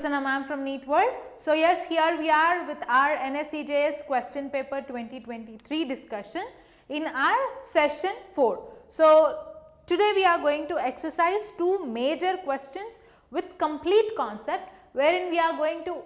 Prasanna Ma'am from NEET World. So yes, here we are with our NSEJS question paper 2023 discussion in our session 4. So today we are going to exercise two major questions with complete concept, wherein we are going to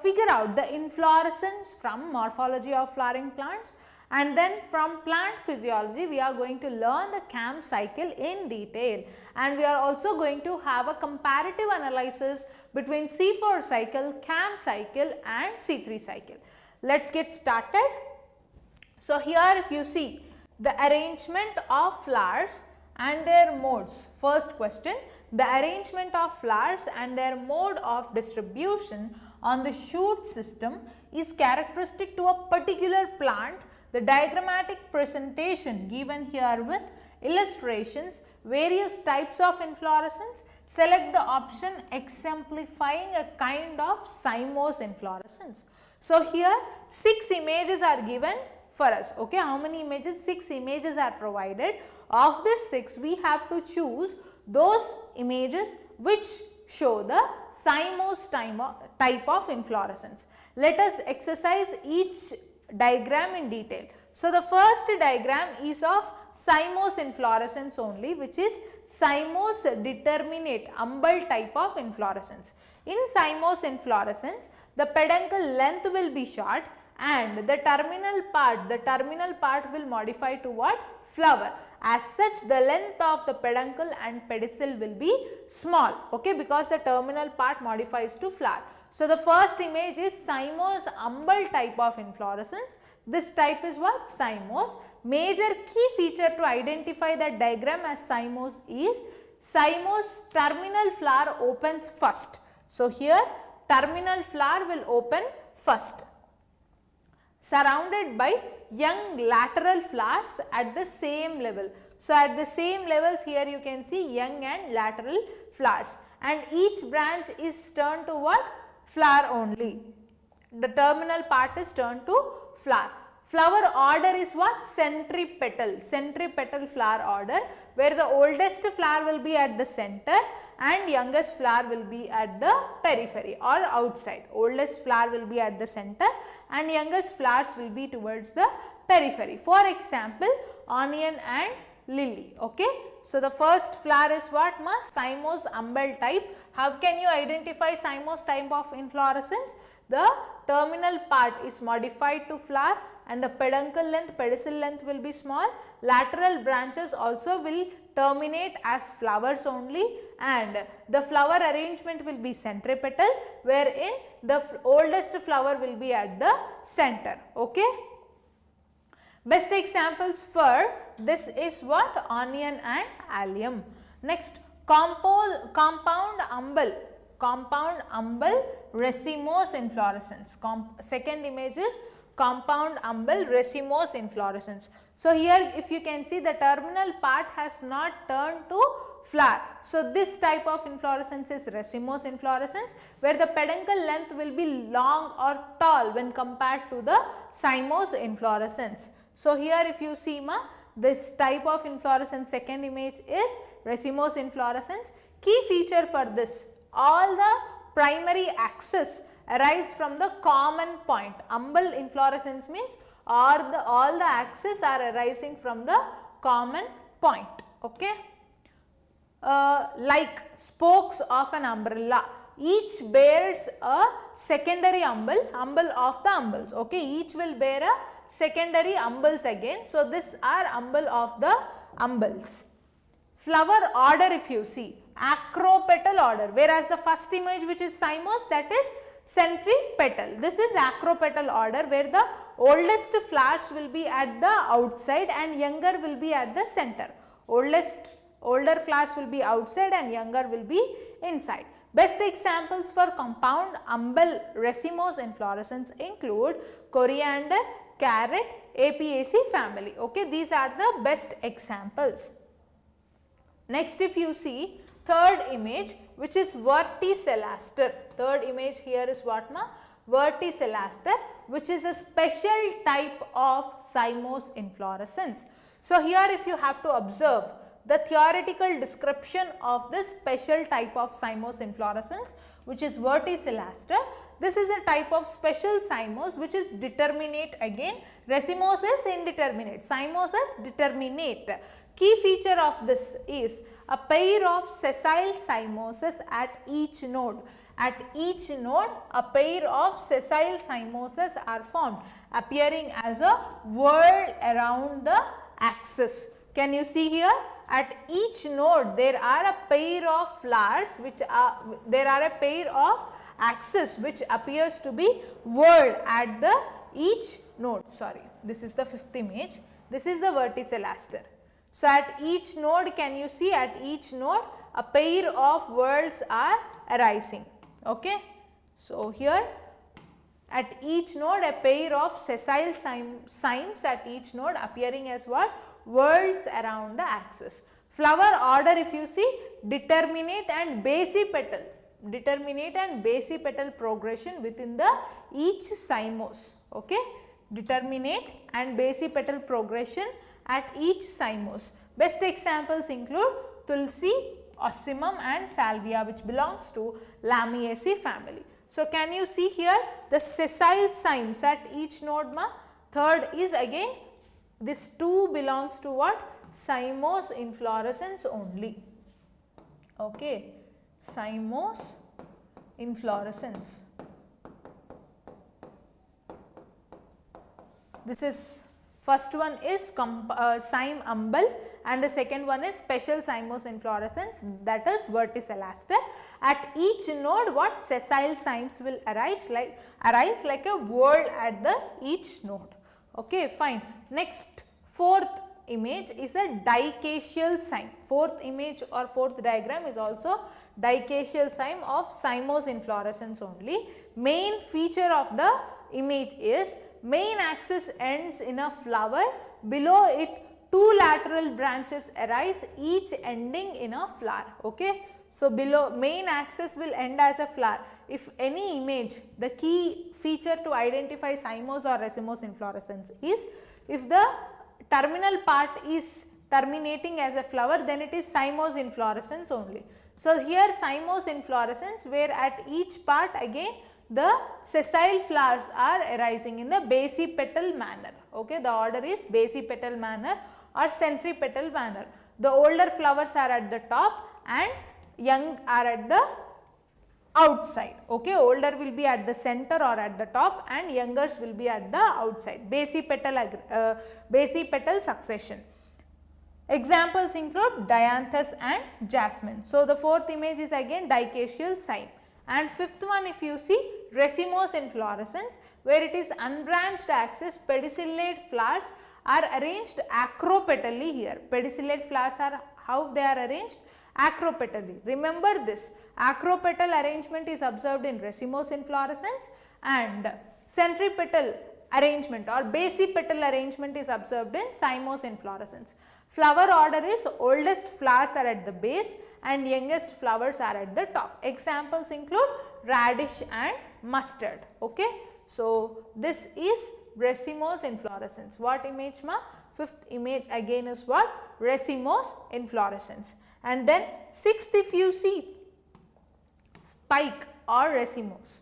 figure out the inflorescence from morphology of flowering plants, and then from plant physiology we are going to learn the CAM cycle in detail, and we are also going to have a comparative analysis between C4 cycle, CAM cycle and C3 cycle. Let's get started. So here if you see the arrangement of flowers and their modes. First question, the arrangement of flowers and their mode of distribution on the shoot system is characteristic to a particular plant. The diagrammatic presentation given here with illustrations, various types of inflorescence. Select the option exemplifying a kind of cymose inflorescence. So here 6 images are given for us. Okay, how many images? 6 images are provided. Of this 6, we have to choose those images which show the cymose type of inflorescence. Let us exercise each diagram in detail. So the first diagram is of cymose inflorescence only, which is cymose determinate umbel type of inflorescence. In cymose inflorescence, the peduncle length will be short and the terminal part will modify to what? Flower. As such, the length of the peduncle and pedicel will be small, okay, because the terminal part modifies to flower. So the first image is cymose umbel type of inflorescence. This type is what? Cymose. Major key feature to identify that diagram as cymose is cymose terminal flower opens first. So here terminal flower will open first, surrounded by young lateral flowers at the same level. So at the same levels here you can see young and lateral flowers, and each branch is turned to what? Flower only. The terminal part is turned to flower. Flower order is what? Centripetal. Centripetal flower order, where the oldest flower will be at the center and youngest flower will be at the periphery or outside. Oldest flower will be at the center and youngest flowers will be towards the periphery. For example, onion and lily. Okay. So the first flower is what? Cymose umbel type. How can you identify cymose type of inflorescence? The terminal part is modified to flower and the peduncle length, pedicel length will be small. Lateral branches also will terminate as flowers only, and the flower arrangement will be centripetal, wherein the oldest flower will be at the center. Okay. Best examples for this is what? Onion and allium. Next, compound umbel. Compound umbel racemose inflorescence. Second image is compound umbel racemose inflorescence. So here if you can see, the terminal part has not turned to flower. So this type of inflorescence is racemose inflorescence, where the peduncle length will be long or tall when compared to the cymose inflorescence. So here if you see this type of inflorescence, second image is racemose inflorescence. Key feature for this, all the primary axis arise from the common point. Umbel inflorescence means all the axes are arising from the common point. Okay. Like spokes of an umbrella, each bears a secondary umbel of the umbels. Okay, each will bear a secondary umbels again. So this are umbel of the umbels. Flower order if you see, acropetal order, whereas the first image which is cymose, that is centripetal. This is acropetal order, where the oldest flowers will be at the outside and younger will be at the center. Older flowers will be outside and younger will be inside. Best examples for compound umbel racemose inflorescence include coriander, carrot, Apiaceae family. Okay, these are the best examples. Next, if you see third image, which is verticelaster. Third image here is what? Verticelaster, which is a special type of cymose inflorescence. So here if you have to observe, the theoretical description of this special type of cymose inflorescence, which is verticillester. This is a type of special cymose which is determinate again. Racemose is indeterminate, cymose is determinate. Key feature of this is a pair of sessile cymoses at each node. At each node, a pair of sessile cymoses are formed, appearing as a whorl around the axis. Can you see here? At each node, there are a pair of flowers which are, there are a pair of axis which appears to be whorled at the each node. Sorry, this is the fifth image. This is the verticillester. So, at each node, can you see, at each node a pair of whorls are arising. Okay. So, here at each node a pair of sessile cymes at each node appearing as what? Whorls around the axis. Flower order, if you see, determinate and basipetal. Determinate and basipetal progression within the each cymose. Okay. Determinate and basipetal progression at each cymose. Best examples include Tulsi, Ocimum and Salvia, which belongs to Lamiaceae family. So, can you see here the sessile cymes at each node ma? Third is again this 2 belongs to what? Cymose inflorescence only. Okay. Cymose inflorescence. This is first one is cyme umbel and the second one is special cymose inflorescence, that is verticillester. At each node what? Sessile cymes will arise like a whorl at the each node. Okay, fine. Next, fourth image is a dicacial cyme. Fourth image or fourth diagram is also dicacial cyme of cymose inflorescence only. Main feature of the image is main axis ends in a flower, below it 2 lateral branches arise, each ending in a flower. Okay. So, below main axis will end as a flower. If any image, the key feature to identify cymose or racemose inflorescence is if the terminal part is terminating as a flower, then it is cymose inflorescence only. So, here cymose inflorescence, where at each part again the sessile flowers are arising in the basipetal manner. Okay, the order is basipetal manner or centripetal manner. The older flowers are at the top and young are at the outside. Okay, older will be at the center or at the top and youngers will be at the outside. Basipetal succession. Examples include dianthus and jasmine. So, the fourth image is again dicacial cyme. And fifth one, if you see, racemose inflorescence, where it is unbranched axis, pedicellate flowers are arranged acropetally here. Pedicellate flowers are how they are arranged? Acropetally. Remember this, acropetal arrangement is observed in racemose inflorescence and centripetal arrangement or basipetal arrangement is observed in cymose inflorescence. Flower order is oldest flowers are at the base and youngest flowers are at the top. Examples include radish and mustard. Okay. So, this is racemose inflorescence. What image ma? Fifth image again is what? Racemose inflorescence. And then sixth, if you see, spike or racemose.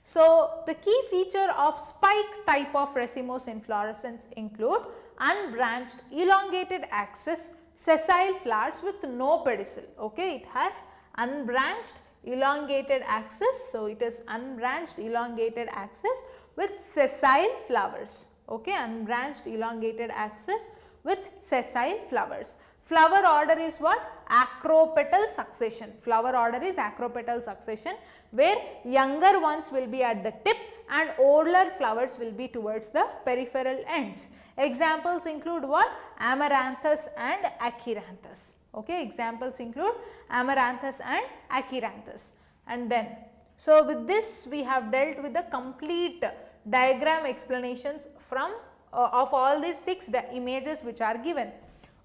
So, the key feature of spike type of racemose inflorescence include unbranched elongated axis, sessile flowers with no pedicel. Okay, it has unbranched elongated axis. So, it is unbranched elongated axis with sessile flowers. Okay, unbranched elongated axis with sessile flowers. Flower order is what? Acropetal succession. Flower order is acropetal succession, where younger ones will be at the tip and older flowers will be towards the peripheral ends. Examples include what? Amaranthus and Achyranthes. Okay, examples include Amaranthus and Achyranthes. And then, so with this we have dealt with the complete diagram explanations from of all these 6 images which are given.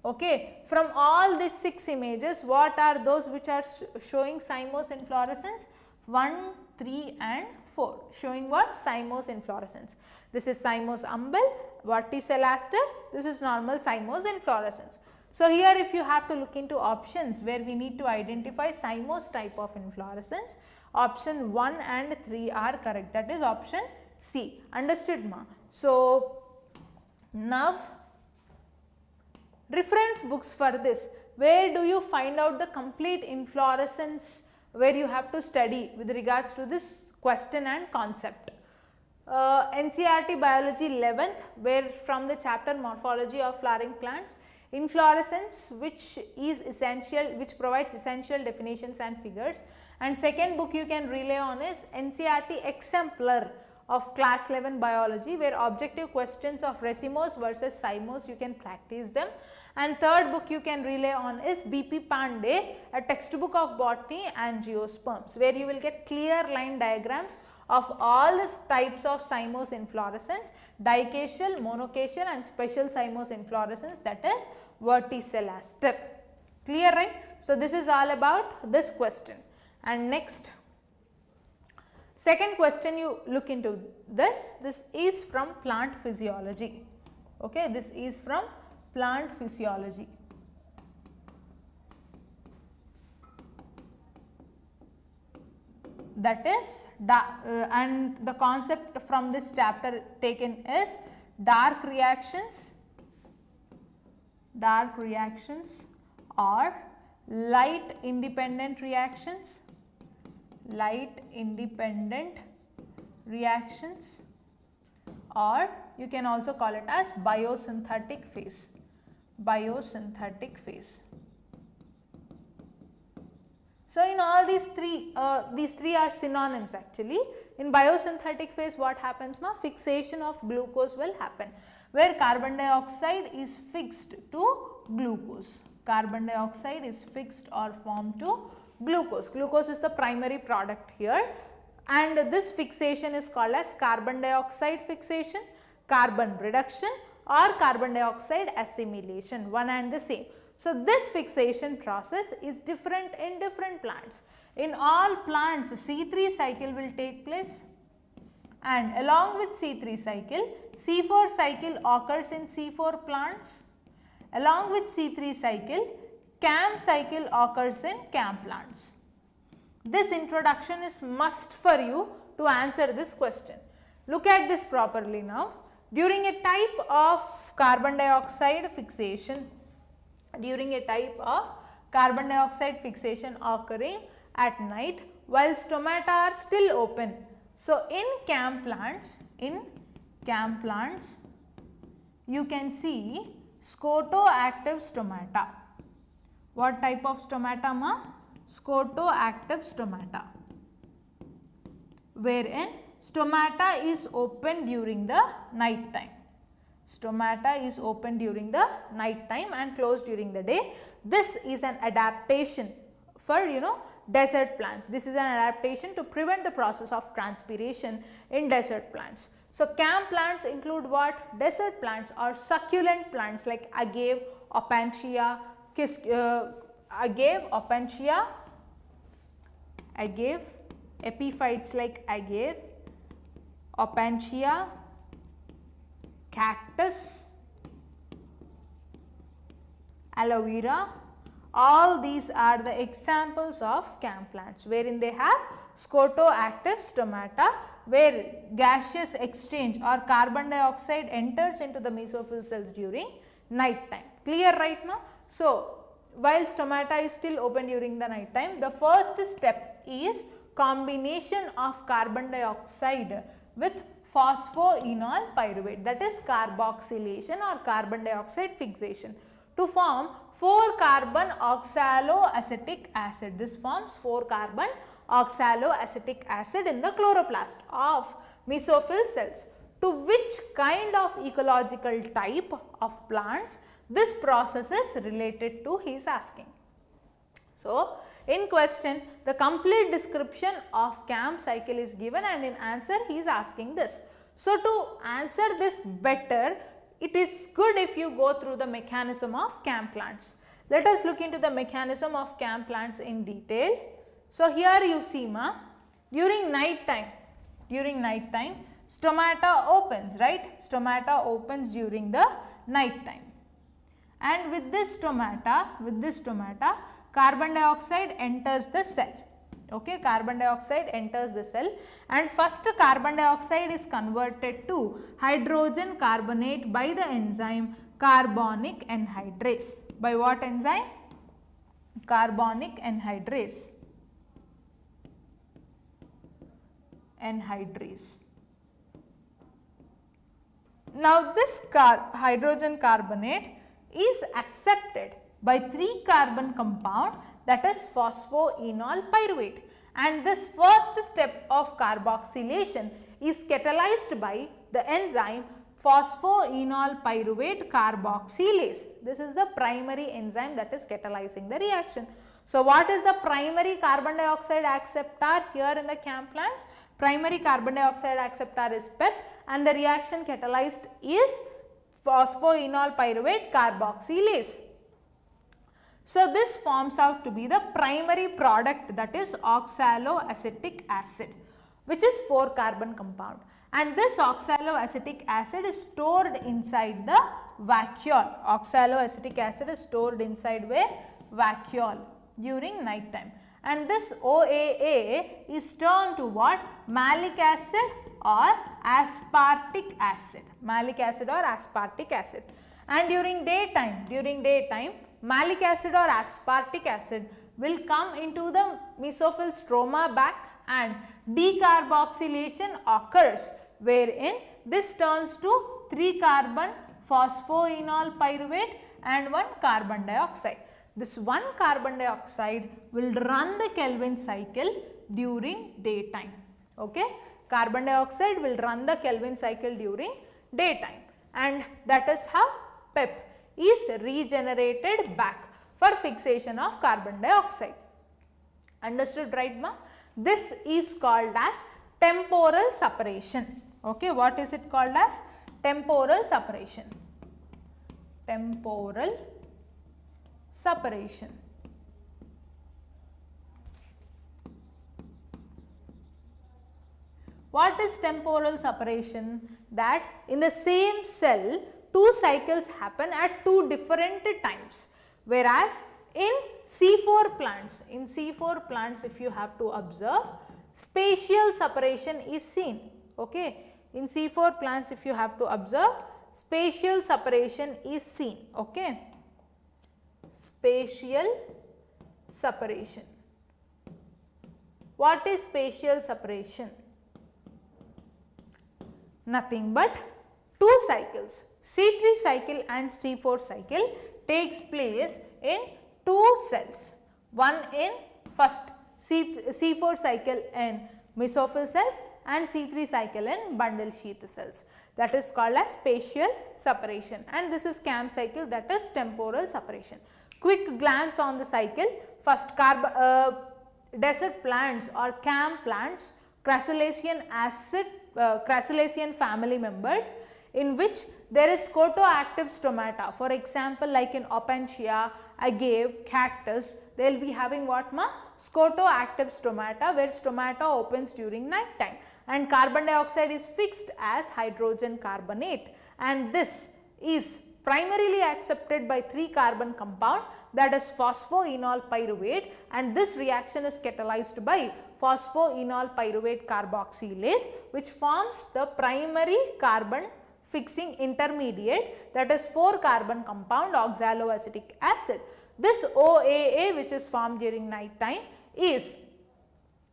Okay. From all these 6 images, what are those which are showing cymose inflorescence? 1, 3 and 4, showing what? Cymose inflorescence. This is cymose umbel, verticillester, this is normal cymose inflorescence. So here if you have to look into options where we need to identify cymose type of inflorescence, option 1 and 3 are correct, that is option C. Understood, ma? So now reference books for this, where do you find out the complete inflorescence where you have to study with regards to this question and concept? NCERT Biology 11th, where from the chapter Morphology of Flowering Plants, inflorescence which is essential, which provides essential definitions and figures. And second book you can rely on is NCERT Exemplar of class 11 biology, where objective questions of racemose versus cymose you can practice them. And third book you can rely on is BP Pandey, a textbook of botany and geosperms, where you will get clear line diagrams of all the types of cymose inflorescence, dicacial, monocacial and special cymose inflorescence, that is verticellaster. Clear, right? So this is all about this question. And next, second question you look into this is from plant physiology. Okay, this is from plant physiology. That is, and the concept from this chapter taken is dark reactions or light independent reactions, or you can also call it as biosynthetic phase. So in all these three are synonyms actually. In biosynthetic phase what happens, ma? Fixation of glucose will happen, where carbon dioxide is fixed to glucose. Carbon dioxide is fixed or formed to glucose. Glucose is the primary product here, and this fixation is called as carbon dioxide fixation, carbon reduction or carbon dioxide assimilation, one and the same. So this fixation process is different in different plants. In all plants C3 cycle will take place, and along with C3 cycle, C4 cycle occurs in C4 plants. Along with C3 cycle, CAM cycle occurs in CAM plants. This introduction is must for you to answer this question. Look at this properly now. During a type of carbon dioxide fixation, occurring at night while stomata are still open. So in CAM plants, you can see scotoactive stomata. What type of stomata, ma? Scotoactive stomata, wherein stomata is open during the night time. Stomata is open during the night time and closed during the day. This is an adaptation for desert plants. This is an adaptation to prevent the process of transpiration in desert plants. So CAM plants include what? Desert plants or succulent plants like agave, opuntia, epiphytes like agave, opuntia, cactus, aloe vera. All these are the examples of CAM plants, wherein they have scotoactive stomata, where gaseous exchange or carbon dioxide enters into the mesophyll cells during night time. Clear right now? So while stomata is still open during the night time, the first step is combination of carbon dioxide with phosphoenol pyruvate, that is carboxylation or carbon dioxide fixation, to form 4-carbon oxaloacetic acid. This forms 4-carbon oxaloacetic acid in the chloroplast of mesophyll cells. To which kind of ecological type of plants this process is related to, he is asking. So in question, the complete description of CAM cycle is given, and in answer he is asking this. So to answer this better, it is good if you go through the mechanism of CAM plants. Let us look into the mechanism of CAM plants in detail. So here you see, ma, during night time, stomata opens, right? Stomata opens during the night time, and with this stomata, carbon dioxide enters the cell. Okay, carbon dioxide enters the cell, and first carbon dioxide is converted to hydrogen carbonate by the enzyme carbonic anhydrase. By what enzyme? Carbonic anhydrase. Now this hydrogen carbonate is accepted by 3 carbon compound, that is phosphoenol pyruvate, and this first step of carboxylation is catalyzed by the enzyme phosphoenol pyruvate carboxylase. This is the primary enzyme that is catalyzing the reaction. So what is the primary carbon dioxide acceptor here in the CAM plants? Primary carbon dioxide acceptor is PEP, and the reaction catalyzed is phosphoenol pyruvate carboxylase. So this forms out to be the primary product, that is oxaloacetic acid, which is 4 carbon compound, and this oxaloacetic acid is stored inside the vacuole. Oxaloacetic acid is stored inside where? Vacuole during night time, and this OAA is turned to what? Malic acid or aspartic acid. Malic acid or aspartic acid. And during daytime malic acid or aspartic acid will come into the mesophyll stroma back, and decarboxylation occurs, wherein this turns to 3 carbon phosphoenol pyruvate and 1 carbon dioxide. This 1 carbon dioxide will run the Kelvin cycle during daytime. Okay, carbon dioxide will run the Kelvin cycle during daytime, and that is how PEP is regenerated back for fixation of carbon dioxide. Understood, right, ma? This is called as temporal separation. Okay, what is it called as? Temporal separation. Temporal separation. What is temporal separation? That in the same cell 2 cycles happen at 2 different times, whereas in C4 plants, if you have to observe, spatial separation is seen. Okay, in C4 plants if you have to observe, spatial separation is seen. Okay, spatial separation. What is spatial separation? Nothing but 2 cycles, C3 cycle and C4 cycle takes place in 2 cells, one in first C4 cycle in mesophyll cells and C3 cycle in bundle sheath cells. That is called as spatial separation, and this is CAM cycle, that is temporal separation. Quick glance on the cycle. First, desert plants or CAM plants, Crassulacean family members, in which there is scotoactive stomata. For example, like in Opuntia, agave, cactus, they will be having what, ma? Scotoactive stomata, where stomata opens during night time, and carbon dioxide is fixed as hydrogen carbonate, and this is primarily accepted by 3 carbon compound, that is phosphoenol pyruvate, and this reaction is catalyzed by phosphoenol pyruvate carboxylase, which forms the primary carbon fixing intermediate, that is 4 carbon compound oxaloacetic acid. This OAA, which is formed during night time, is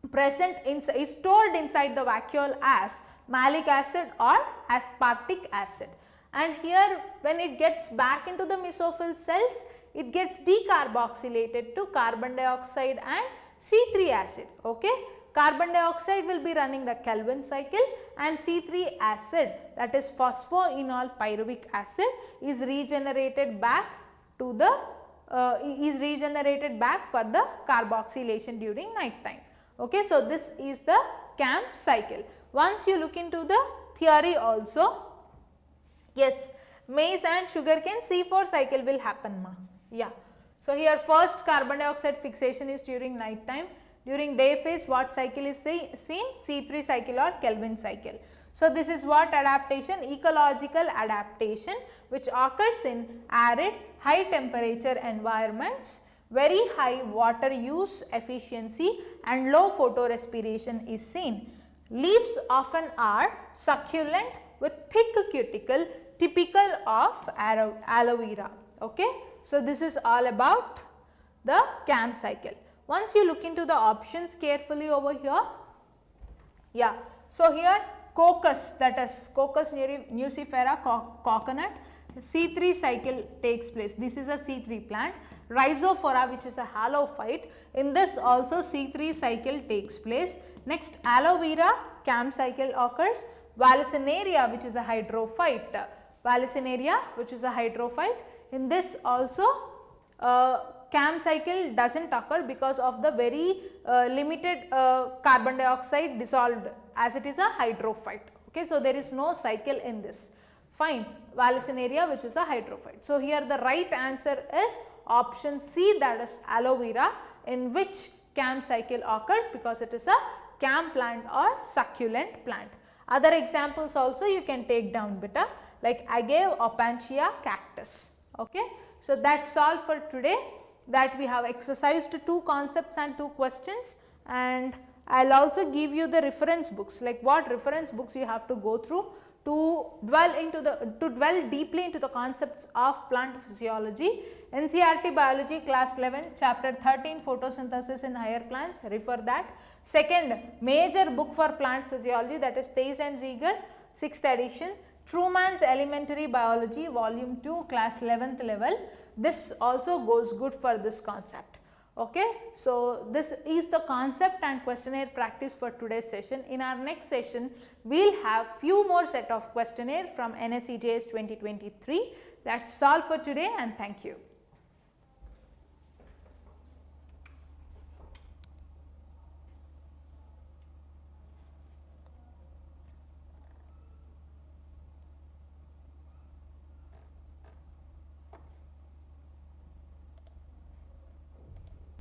stored inside the vacuole as malic acid or aspartic acid, and here when it gets back into the mesophyll cells, it gets decarboxylated to carbon dioxide and C3 acid. Okay, carbon dioxide will be running the Kelvin cycle, and C3 acid, that is phosphoenol pyruvic acid, is regenerated back to the for the carboxylation during night time. Okay, so this is the CAM cycle. Once you look into the theory also, yes, maize and sugarcane C4 cycle will happen, ma. Yeah. So here first carbon dioxide fixation is during night time, During day phase, what cycle is seen? C3 cycle or Kelvin cycle. So, this is what adaptation? Ecological adaptation, which occurs in arid, high temperature environments, very high water use efficiency and low photorespiration is seen. Leaves often are succulent with thick cuticle, typical of aloe vera. Okay. So, this is all about the CAM cycle. Once you look into the options carefully over here, yeah. So, here Cocos, that is Cocos nucifera coconut, C3 cycle takes place. This is a C3 plant. Rhizophora, which is a halophyte, in this also C3 cycle takes place. Next, aloe vera, CAM cycle occurs. Vallisneria, which is a hydrophyte, Vallisneria, which is a hydrophyte, in this also CAM cycle does not occur because of the very limited carbon dioxide dissolved, as it is a hydrophyte. Okay. So, there is no cycle in this. Fine. Vallisneria, which is a hydrophyte. So, here the right answer is option C, that is aloe vera, in which CAM cycle occurs because it is a CAM plant or succulent plant. Other examples also you can take down beta, like agave, opuntia, cactus. Okay. So, that is all for today, that we have exercised 2 concepts and 2 questions, and I will also give you the reference books, like what reference books you have to go through to dwell deeply into the concepts of plant physiology. NCERT Biology Class 11 Chapter 13 Photosynthesis in Higher Plants, refer that. Second major book for plant physiology, that is Theis and Ziegler, 6th edition. Truman's Elementary Biology Volume 2 Class 11th level, this also goes good for this concept. Okay. So, this is the concept and questionnaire practice for today's session. In our next session, we will have few more set of questionnaire from NSEJS 2023. That is all for today, and thank you.